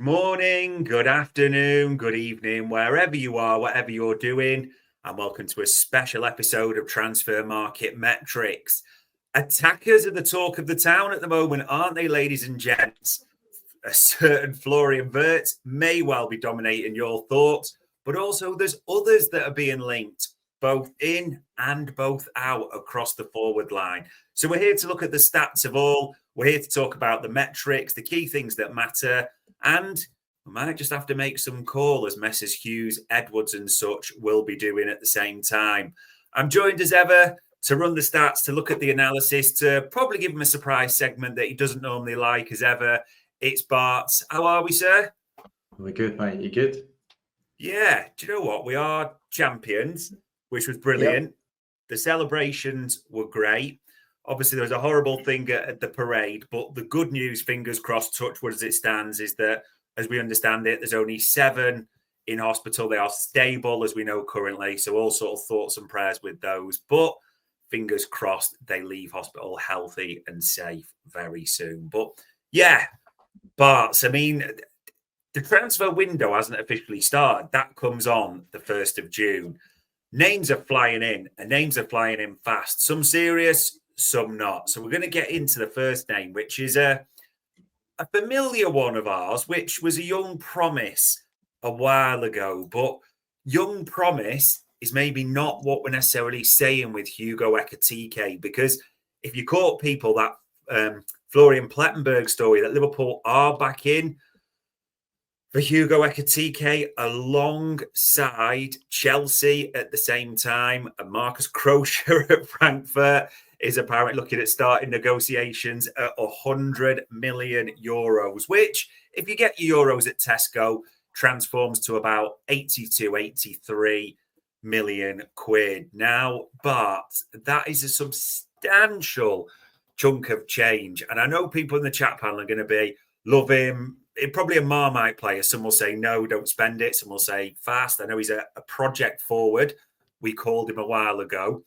morning, good afternoon, good evening, wherever you are, whatever you're doing, and welcome to a special episode of Transfer Market Metrics. Attackers are the talk of the town at the moment, aren't they, ladies and gents? A certain Florian Wirtz may well be dominating your thoughts, but also there's others that are being linked, both in and both out across the forward line. So we're here to look at the stats of all. We're here to talk about the metrics, the key things that matter, and we might just have to make some call as Messrs Hughes, Edwards and such will be doing at the same time. I'm joined as ever to run the stats, to look at the analysis, to probably give him a surprise segment that he doesn't normally like as ever. It's Bart. How are we, sir? We're good, mate. You good? Yeah. Do you know what? We are champions, which was brilliant. Yep. The celebrations were great. Obviously, there was a horrible thing at the parade, but the good news, fingers crossed, touch wood as it stands, is that, as we understand it, there's only 7 in hospital. They are stable, as we know currently. So all sort of thoughts and prayers with those. But fingers crossed, they leave hospital healthy and safe very soon. But yeah, Bart, I mean, the transfer window hasn't officially started. That comes on the 1st of June. Names are flying in, and names are flying in fast. Some serious, some not. So we're going to get into the first name, which is a familiar one of ours, which was a young promise a while ago. But young promise is maybe not what we're necessarily saying with Hugo Ekitike, because if you caught people that Florian Plettenberg story that Liverpool are back in for Hugo Ekitike alongside Chelsea at the same time, and Marcus Kroescher at Frankfurt is apparently looking at starting negotiations at 100 million euros, which, if you get your euros at Tesco, transforms to about 82, 83 million quid. Now, Bart, that is a substantial chunk of change. And I know people in the chat panel are going to be, love him. Probably a Marmite player. Some will say, no, don't spend it. Some will say, fast. I know he's a project forward. We called him a while ago.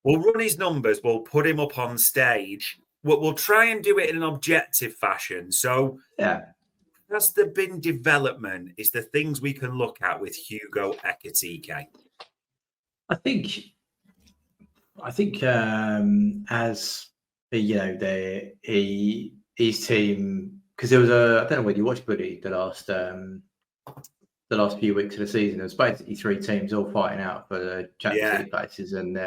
We'll run his numbers. We'll put him up on stage. We'll try and do it in an objective fashion. So, has there been development? Is there things we can look at with Hugo Ekitike? I think as you know, his team, because there was I don't know whether you watched Buddy the last few weeks of the season. There was basically 3 teams all fighting out for the Champions League places, and 2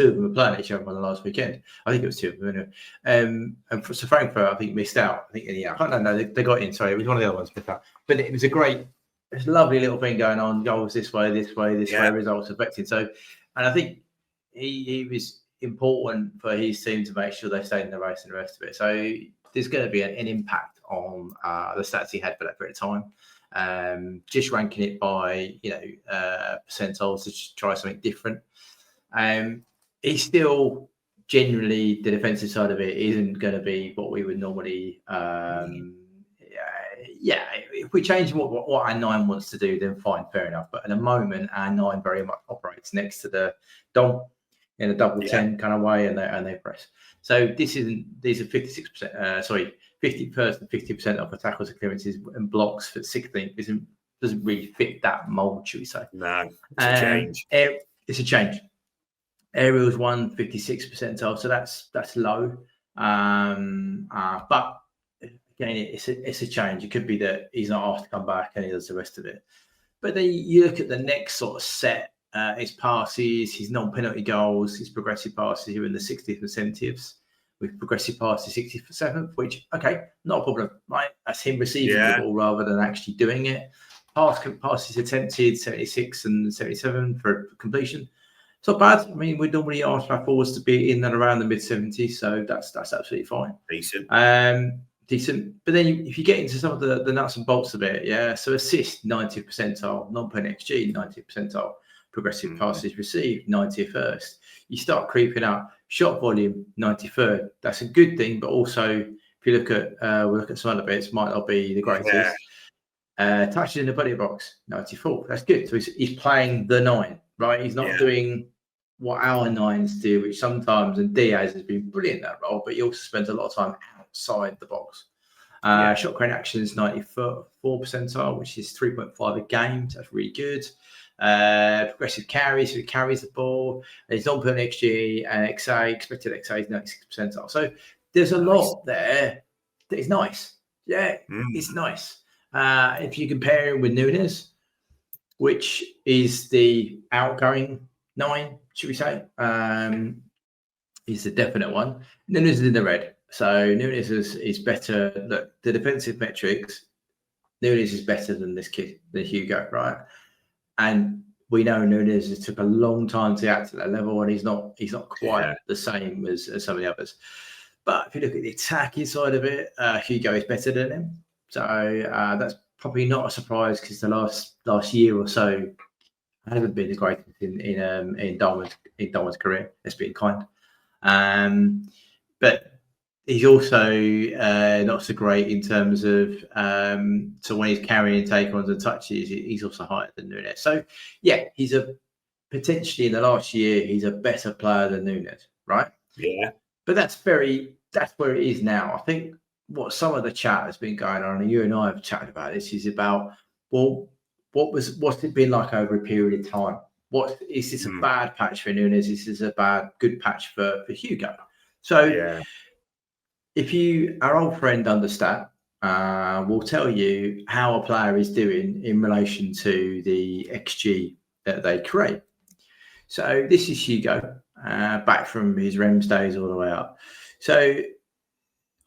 of them were playing each other on the last weekend. I think it was 2 of them. Anyway. And so Frankfurt, I think, missed out. I think I don't know. They got in. Sorry, it was one of the other ones missed out. But it was a lovely little thing going on. Goals this way, results affected. So, and I think he was important for his team to make sure they stayed in the race and the rest of it. So there's going to be an impact on the stats he had for that period of time. Just ranking it by percentiles to try something different. He's still generally, the defensive side of it isn't going to be what we would normally. If we change what our 9 wants to do, then fine, fair enough. But at the moment, our 9 very much operates next to the dom in a double 10 kind of way, and they press. So these are 56%. 50% of the tackles and clearances and blocks for 16th doesn't really fit that mold, should we say? No, it's a change. It's a change. Aerials 56 percentile, so that's low. But again, it's a change. It could be that he's not asked to come back and he does the rest of it. But then you look at the next sort of set. His passes, his non-penalty goals, his progressive passes are in the 60th and 70th. With progressive passes 67th, which, okay, not a problem, right? That's him receiving the ball rather than actually doing it. Passes attempted 76 and 77 for completion. It's not bad. I mean, we normally ask our forwards to be in and around the mid-70s, so that's absolutely fine. Decent. But then if you get into some of the nuts and bolts of it, so assist 90th percentile, non-pen XG 90th percentile, progressive passes received 91st. You start creeping up. Shot volume 93rd. That's a good thing, but also if you look at some other bits, might not be the greatest. Touches in the buddy box 94th. That's good. So he's playing the 9, right? He's not doing what our 9s do, which sometimes, and Diaz has been brilliant in that role, but he also spends a lot of time outside the box. Shot creating action is 94 percentile, which is 3.5 a game. So that's really good. Progressive carries, so he carries the ball. He's not putting XG and XA, expected XA is 96 percentile. So there's a lot there that is nice. Yeah, it's nice. If you compare him with Nunes, which is the outgoing 9, should we say? He's the definite one. Nunes is in the red. So Nunes is better. Look, the defensive metrics, Nunes is better than this kid, than Hugo, right? And we know Nunes, it took a long time to get to that level, and he's not quite the same as some of the others. But if you look at the attacking side of it, Hugo is better than him. So that's probably not a surprise, because the last year or so hasn't been the greatest in Darwin's career. Let's be kind. But he's also not so great in terms of so when he's carrying take-ons and touches, he's also higher than Nunes. So yeah, he's potentially in the last year he's a better player than Nunes, right? Yeah. But that's where it is now. I think what some of the chat has been going on, and you and I have chatted about this, is about, well, what's it been like over a period of time? What is this a bad patch for Nunes? This is a good patch for Hugo. So if our old friend Understat will tell you how a player is doing in relation to the XG that they create. So this is Hugo, back from his Rems days all the way up. So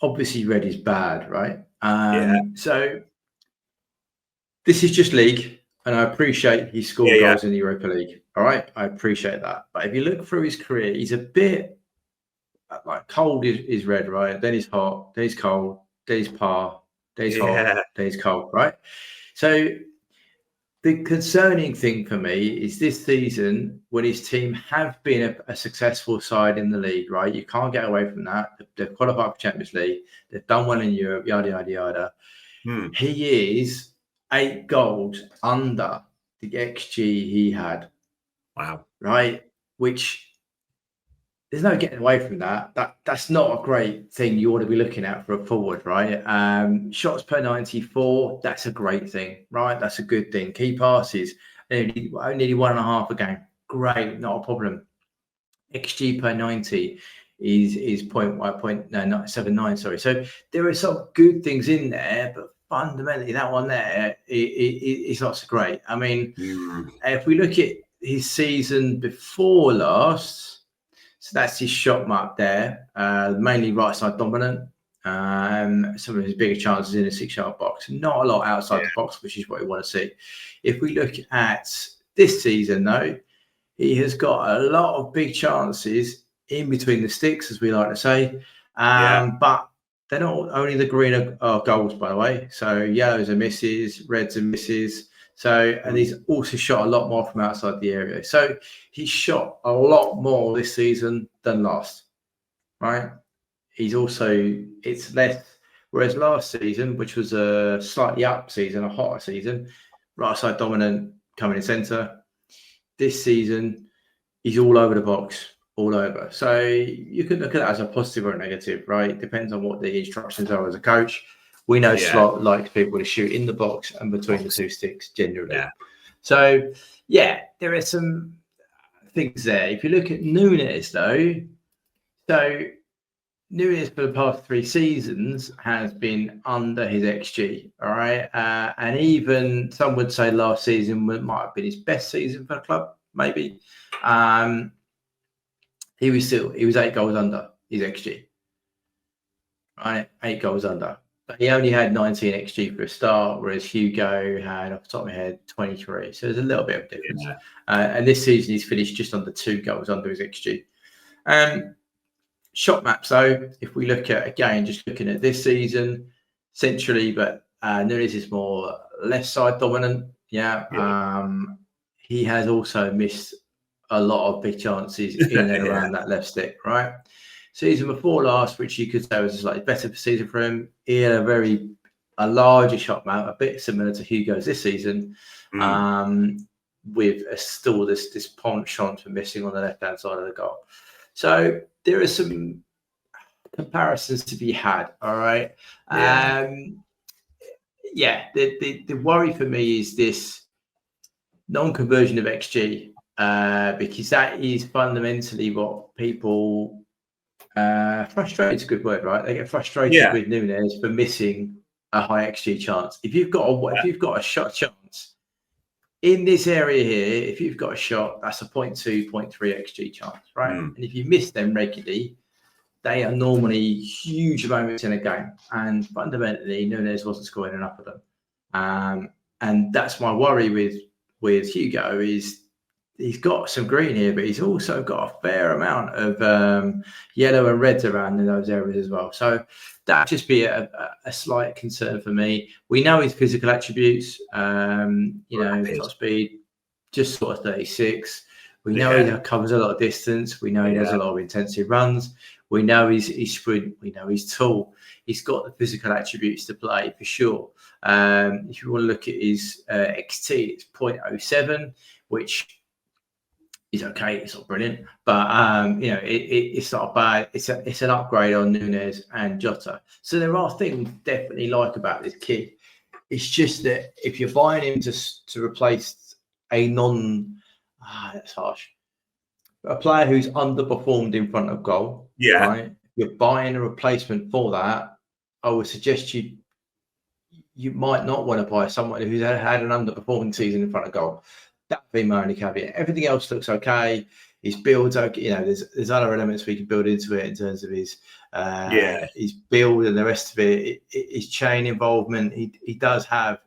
obviously red is bad, right? So this is just league, and I appreciate he scored goals in the Europa League. All right, I appreciate that. But if you look through his career, he's a bit like cold is red, right? Then he's hot, then he's cold, then he's par, then he's hot, then he's cold, right? So the concerning thing for me is this season, when his team have been a successful side in the league, right? You can't get away from that. They've qualified for Champions League. They've done well in Europe, yada, yada, yada. He is 8 goals under the XG he had. Wow. Right? Which, there's no getting away from that. That's not a great thing you ought to be looking at for a forward, right? Shots per 94, that's a great thing, right? That's a good thing. Key passes, nearly 1.5 a game. Great, not a problem. XG per 90 is 0.79, sorry. So there are some good things in there, but fundamentally that one there is not so great. I mean, if we look at his season before last, so that's his shot map there, mainly right side dominant. Some of his bigger chances in a 6-yard box, not a lot outside the box, which is what we want to see. If we look at this season, though, he has got a lot of big chances in between the sticks, as we like to say. But they're not only the green are goals, by the way. So yellows are misses, reds are misses. So, and he's also shot a lot more from outside the area. So he's shot a lot more this season than last, right? He's also, it's less, whereas last season, which was a slightly up season, a hotter season, right side dominant, coming in centre. This season, he's all over the box, all over. So you could look at that as a positive or a negative, right? It depends on what the instructions are as a coach. We know Slot likes people to shoot in the box and between the 2 sticks generally. So, there are some things there. If you look at Nunes, though, so Nunes for the past 3 seasons has been under his XG, all right? And even some would say last season might have been his best season for the club, maybe. He was 8 goals under his XG, right? 8 goals under. But he only had 19 XG for a start, whereas Hugo had, off the top of my head, 23. So there's a little bit of difference. And this season, he's finished just under 2 goals under his XG. Shot maps, though, if we look at, again, just looking at this season, centrally, but Nunes is more left side dominant. He has also missed a lot of big chances in and around that left stick, right? Season before last, which you could say was a slightly better season for him, he had a larger shot map, a bit similar to Hugo's this season, with still this penchant for missing on the left-hand side of the goal. So there are some comparisons to be had. All right. Yeah. The worry for me is this non-conversion of XG, because that is fundamentally what people frustrated is a good word, right? They get frustrated with Nunes for missing a high XG chance. If you've got a shot chance in this area here, if you've got a shot, that's a 0.2, 0.3 XG chance, right? And if you miss them regularly, they are normally huge moments in a game. And fundamentally, Nunes wasn't scoring enough of them. And that's my worry with Hugo is he's got some green here, but he's also got a fair amount of yellow and reds around in those areas as well. So that'd just be a slight concern for me. We know his physical attributes, top speed, just sort of 36. We know he covers a lot of distance. We know he does a lot of intensive runs. We know he's sprint. We know he's tall. He's got the physical attributes to play for sure. If you want to look at his XT, it's 0.07, which is okay. It's not brilliant, but it's not bad. It's an upgrade on Nunes and Jota. So there are things definitely like about this kid. It's just that if you're buying him to replace a that's harsh. A player who's underperformed in front of goal, right? You're buying a replacement for that. I would suggest you might not want to buy someone who's had an underperforming season in front of goal. That'd be my only caveat. Everything else looks okay. His build's okay. There's other elements we can build into it in terms of his build and the rest of it. His chain involvement. He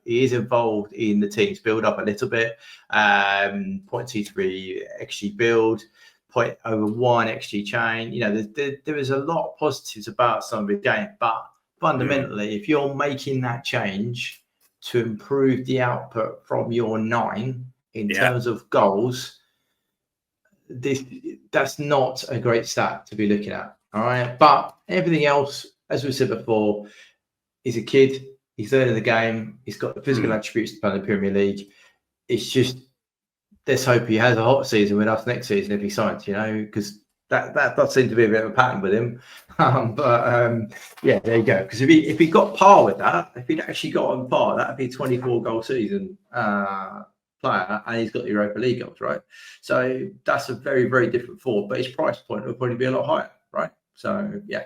is involved in the team's build up a little bit. 0.23 XG build, 0.01 XG chain. There is a lot of positives about some of his game, but fundamentally, if you're making that change to improve the output from your 9 in terms of goals, that's not a great stat to be looking at. All right. But everything else, as we said before, he's a kid. He's learning the game. He's got the physical attributes to play in the Premier League. It's just, let's hope he has a hot season with us next season if he signs, because that does seem to be a bit of a pattern with him. There you go. Because if he got par with that, if he'd actually got on par, that'd be a 24-goal season player, and he's got the Europa League goals, right? So that's a very, very different forward, but his price point will probably be a lot higher, right? So, yeah.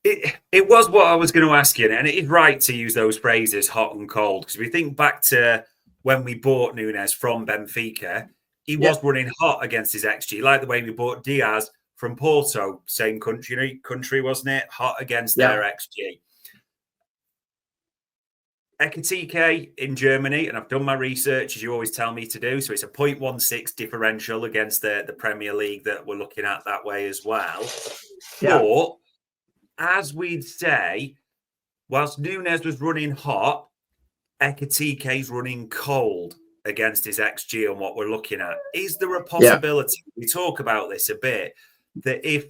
It was what I was going to ask you, and it is right to use those phrases, hot and cold, because if we think back to when we bought Nunes from Benfica, he was running hot against his XG, like the way we bought Diaz from Porto, same country, wasn't it? Hot against their XG. Ekitike in Germany, and I've done my research, as you always tell me to do, so it's a 0.16 differential against the Premier League that we're looking at that way as well. But, as we'd say, whilst Nunes was running hot, Ekitike's running cold against his XG and what we're looking at. Is there a possibility, we talk about this a bit, that if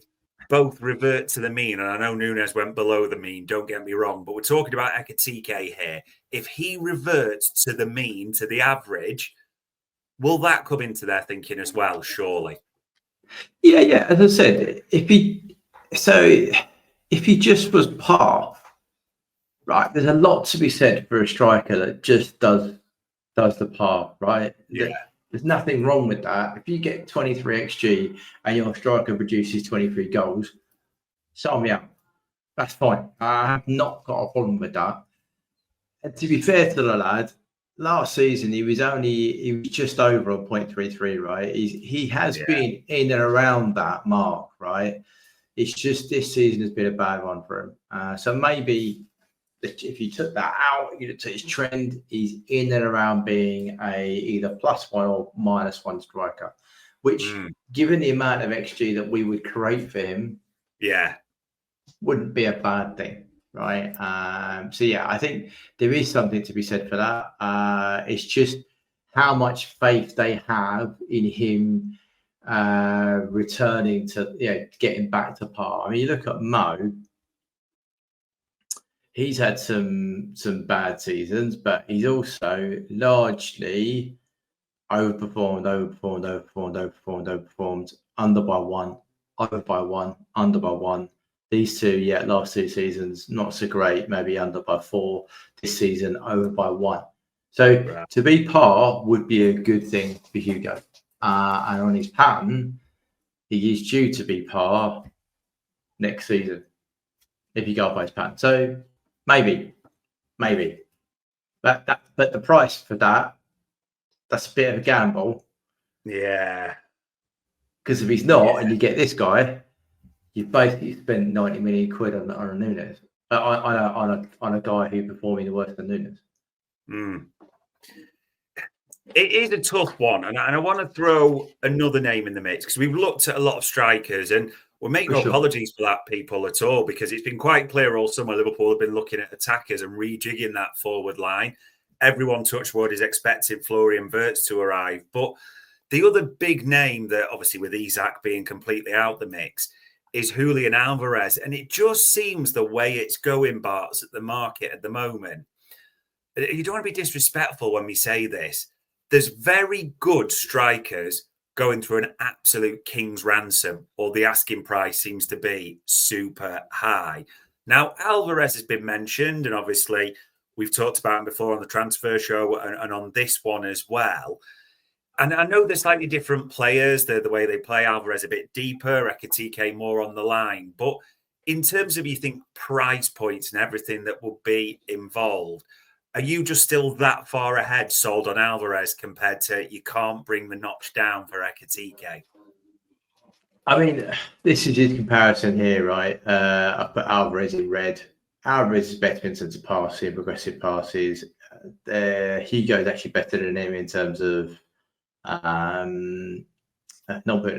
both revert to the mean, and I know Nunes went below the mean, don't get me wrong, but we're talking about Ekitike here. If he reverts to the mean, to the average, will that come into their thinking as well, surely? Yeah. As I said, if he just was par, right, there's a lot to be said for a striker that just does the par, right? Yeah. There's nothing wrong with that. If you get 23 XG and your striker produces 23 goals, sign me up. That's fine. I have not got a problem with that. And to be fair to the lad, last season he was just over on 0.33, right? He has been in and around that mark, right? It's just this season has been a bad one for him. So maybe if you took that out, you looked at his trend, he's in and around being either +1 or -1 striker, which, given the amount of XG that we would create for him, wouldn't be a bad thing, right? I think there is something to be said for that. It's just how much faith they have in him returning to, getting back to par. I mean, you look at Mo. He's had some bad seasons, but he's also largely overperformed, under by 1, over by 1, under by 1. These two, last 2 seasons, not so great, maybe under by 4. This season, over by 1. So to be par would be a good thing for Hugo. And on his pattern, he is due to be par next season if you go by his pattern. So maybe. But the price for that's a bit of a gamble. Yeah. Because if he's not, and you get this guy, you've basically spent 90 million quid on a Nunes, on a guy who performing worse than Nunes. It is a tough one, and I want to throw another name in the mix because we've looked at a lot of strikers, and we're making no apologies for that, people, at all, because it's been quite clear all summer Liverpool have been looking at attackers and rejigging that forward line. Everyone, touch wood, is expecting Florian Wirtz to arrive, but the other big name that, obviously, with Isak being completely out the mix, is Julian Alvarez. And it just seems the way it's going, Bart's, at the market at the moment. You don't want to be disrespectful when we say this. There's very good strikers going through an absolute king's ransom, or the asking price seems to be super high. Now, Alvarez has been mentioned, and obviously we've talked about him before on the transfer show and on this one as well. And I know they're slightly different players, the way they play. Alvarez a bit deeper, Ekitike more on the line. But in terms of, you think, price points and everything that will be involved, are you just still that far ahead, sold on Alvarez, compared to you can't bring the notch down for Ekitike? I mean, this is his comparison here, right? I put Alvarez in red. Alvarez is better in terms of passing, progressive passes. Hugo is actually better than him in terms of non-putting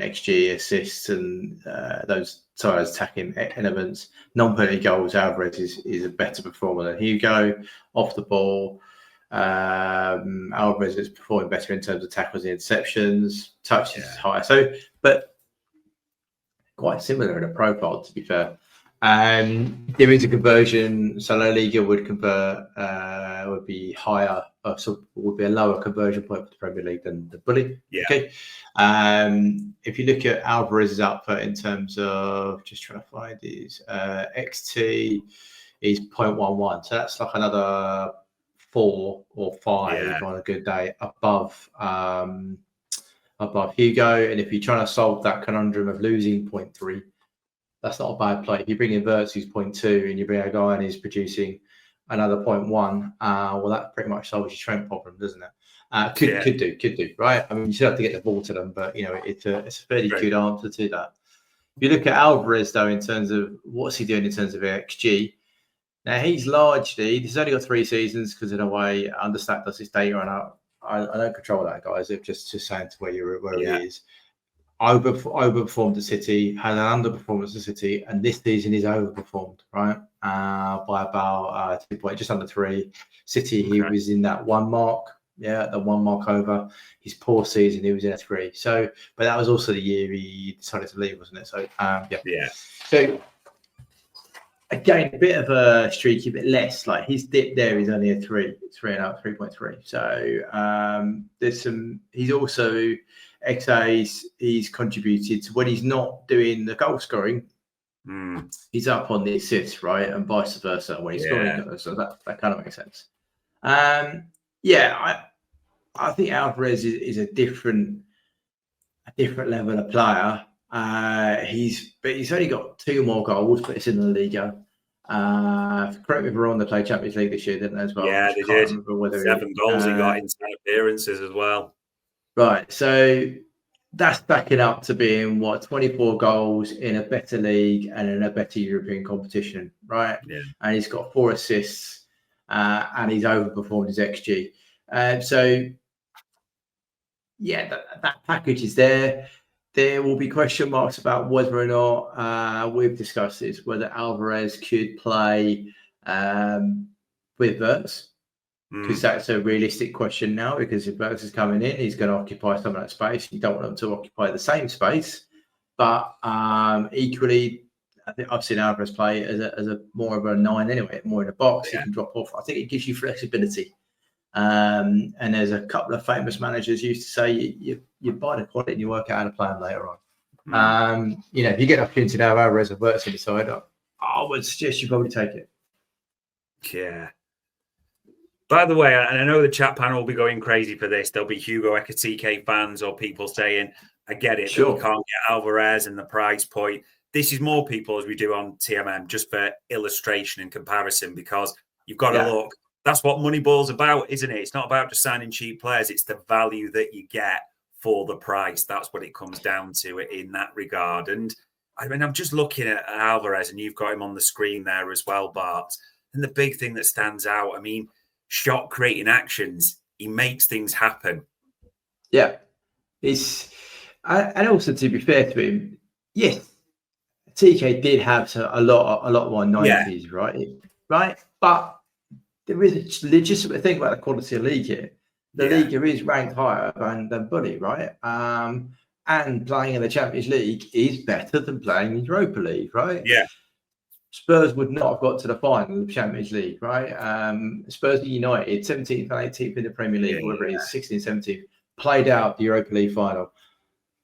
XG, assists, and those attacking elements. Non-putting goals, Alvarez is a better performer than Hugo. Off the ball, Alvarez is performing better in terms of tackles and interceptions. Touch is higher. So, but quite similar in a profile, to be fair. There is a conversion. So La Liga would convert, would be higher, would be a lower conversion point for the Premier League than the Bully. Yeah. Okay. If you look at Alvarez's output in terms of, just trying to find his XT is 0.11. So that's like another 4 or 5 on a good day above Hugo. And if you're trying to solve that conundrum of losing 0.3, that's not a bad play. If you bring in Wirtz, who's 0.2, and you bring a guy and he's producing another 0.1, well, that pretty much solves your Trent problem, doesn't it? Could do, right? I mean, you still have to get the ball to them, but, it's a fairly good answer to that. If you look at Alvarez, though, in terms of what's he doing in terms of XG, now he's he's only got 3 seasons because, in a way, Understat does his data, and I don't control that, guys. It's just saying to where he is. Overperformed at City, had an underperformance at City, and this season he's overperformed, right? By about 2 points, just under 3. City, he was in that 1 mark, the 1 mark over. His poor season, he was in a 3. So, but that was also the year he decided to leave, wasn't it? So, So, again, a bit of a streaky, bit less. Like his dip there is only a 3.3. So, there's some. He's also XA's. He's contributed to when he's not doing the goal scoring. He's up on the assists, right, and vice versa when he's scoring. So that kind of makes sense. I think Alvarez is a different level of player. He's only got 2 more goals, but it's in the Liga. Correct me if we're wrong, they played Champions League this year, didn't they, as well? Yeah, they did. 7 goals he got in 10 appearances as well. Right, so that's backing up to being 24 goals in a better league and in a better European competition, right? Yeah. And he's got 4 assists, and he's overperformed his XG. That package is there. There will be question marks about whether or not we've discussed this, whether Alvarez could play with Wirtz, because that's a realistic question now. Because if Wirtz is coming in, he's going to occupy some of that space. You don't want him to occupy the same space, but equally, I think I've seen Alvarez play as a more of a 9 anyway, more in a box. He can drop off. I think it gives you flexibility. And there's a couple of famous managers used to say you buy the quality and you work out how to play them later on. If you get an opportunity to have Alvarez and Wirtz on the side, I would suggest you probably take it. Yeah. By the way, and I know the chat panel will be going crazy for this. There'll be Hugo Ekitike fans or people saying, I get it, that we can't get Alvarez and the price point. This is more people, as we do on TMM, just for illustration and comparison, because you've got to look. That's what Moneyball's about, isn't it? It's not about just signing cheap players. It's the value that you get for the price. That's what it comes down to in that regard. And I mean, I'm just looking at Alvarez, and you've got him on the screen there as well, Bart. And the big thing that stands out, I mean, shot creating actions, he makes things happen. Yeah. And also, to be fair to him, yes, TK did have a lot more 90s, right? But there is a legitimate thing about the quality of league here. The league is ranked higher than Bully, right? And playing in the Champions League is better than playing in Europa League, right? Yeah. Spurs would not have got to the final of the Champions League, right? Spurs United, 17th and 18th in the Premier League, whatever it is, 16th, 17th, played out the Europa League final.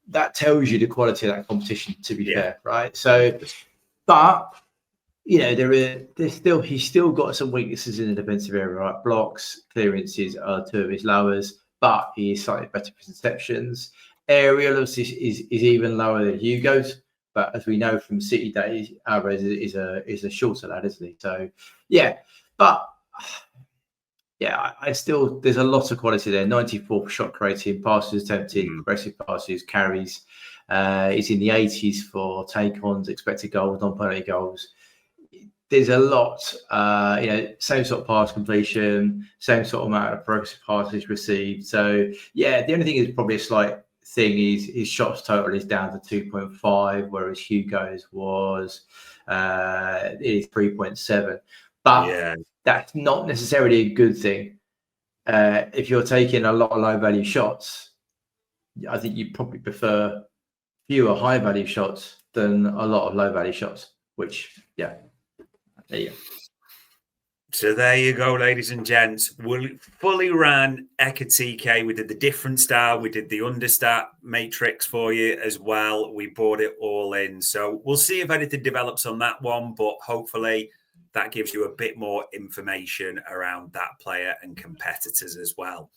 That tells you the quality of that competition, to be fair, right? So, but you know, he's still got some weaknesses in the defensive area, right? Blocks, clearances are two of his lowers, but he is slightly better for interceptions. Aerial is even lower than Hugo's, but as we know from City days, Alvarez is a shorter lad, isn't he? So, I still, there's a lot of quality there. 94 shot creating, passes attempted, progressive passes, carries. He's in the 80s for take-ons, expected goals, non-penalty goals. There's a lot, same sort of pass completion, same sort of amount of progressive passes received. So, the only thing is probably a slight thing is his shots total is down to 2.5, whereas Hugo's was 3.7. But that's not necessarily a good thing. If you're taking a lot of low-value shots, I think you probably prefer fewer high-value shots than a lot of low-value shots, which, there you go. So there you go, ladies and gents. We fully ran Ekitike. We did the different style. We did the understat matrix for you as well. We brought it all in. So we'll see if anything develops on that one, but hopefully that gives you a bit more information around that player and competitors as well.